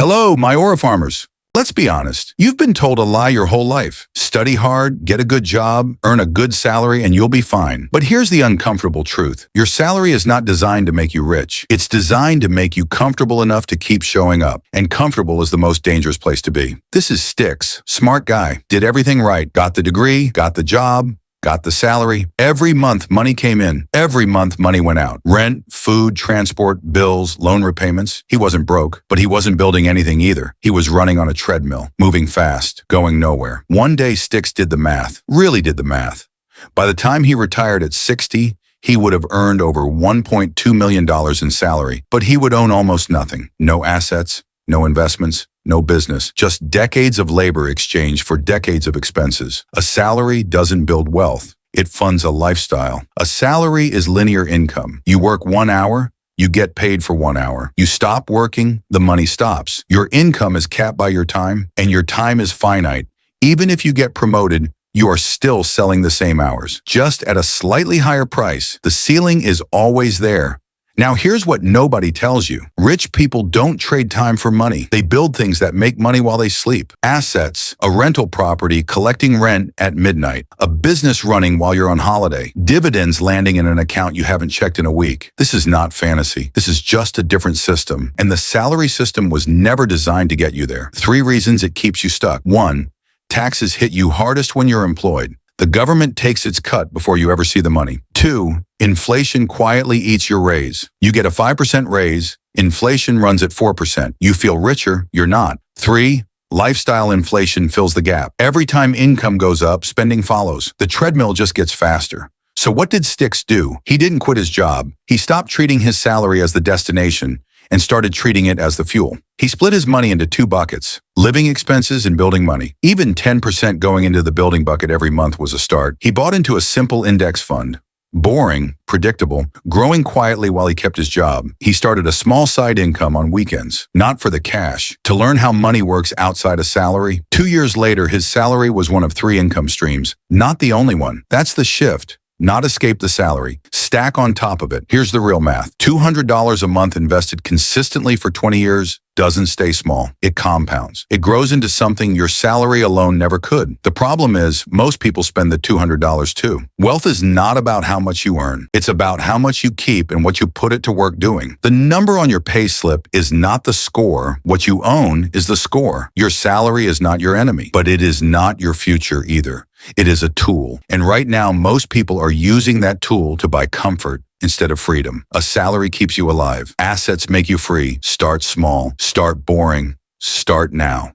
Hello, my Aura farmers. Let's be honest. You've been told a lie your whole life. Study hard, get a good job, earn a good salary, and you'll be fine. But here's the uncomfortable truth. Your salary is not designed to make you rich. It's designed to make you comfortable enough to keep showing up. And comfortable is the most dangerous place to be. This is Stixs. Smart guy. Did everything right. Got the degree, got the job, got the salary. Every month, money came in. Every month, money went out. Rent, food, transport, bills, loan repayments. He wasn't broke, but he wasn't building anything either. He was running on a treadmill, moving fast, going nowhere. One day, Stixs did the math, really did the math. By the time he retired at 60, he would have earned over $1.2 million in salary, but he would own almost nothing. No assets, no investments, no business, just decades of labor exchanged for decades of expenses. A salary doesn't build wealth. It funds a lifestyle. A salary is linear income. You work 1 hour, you get paid for 1 hour. You stop working, the money stops. Your income is capped by your time, and your time is finite. Even if you get promoted, you are still selling the same hours, just at a slightly higher price. The ceiling is always there. Now here's what nobody tells you. Rich people don't trade time for money. They build things that make money while they sleep. Assets, a rental property collecting rent at midnight, a business running while you're on holiday, dividends landing in an account you haven't checked in a week. This is not fantasy. This is just a different system. And the salary system was never designed to get you there. 3 reasons it keeps you stuck. 1, taxes hit you hardest when you're employed. The government takes its cut before you ever see the money. 2, inflation quietly eats your raise. You get a 5% raise, inflation runs at 4%. You feel richer, you're not. 3, lifestyle inflation fills the gap. Every time income goes up, spending follows. The treadmill just gets faster. So what did Stixs do? He didn't quit his job. He stopped treating his salary as the destination and started treating it as the fuel. He split his money into 2 buckets, living expenses and building money. Even 10% going into the building bucket every month was a start. He bought into a simple index fund. Boring, predictable, growing quietly while he kept his job. He started a small side income on weekends, not for the cash, to learn how money works outside a salary. 2 years later, his salary was one of 3 income streams, not the only one. That's the shift. Not escape the salary. Stack on top of it. Here's the real math. $200 a month invested consistently for 20 years doesn't stay small. It compounds. It grows into something your salary alone never could. The problem is, most people spend the $200 too. Wealth is not about how much you earn. It's about how much you keep and what you put it to work doing. The number on your pay slip is not the score. What you own is the score. Your salary is not your enemy, but it is not your future either. It is a tool. And right now, most people are using that tool to buy comfort instead of freedom. A salary keeps you alive. Assets make you free. Start small. Start boring. Start now.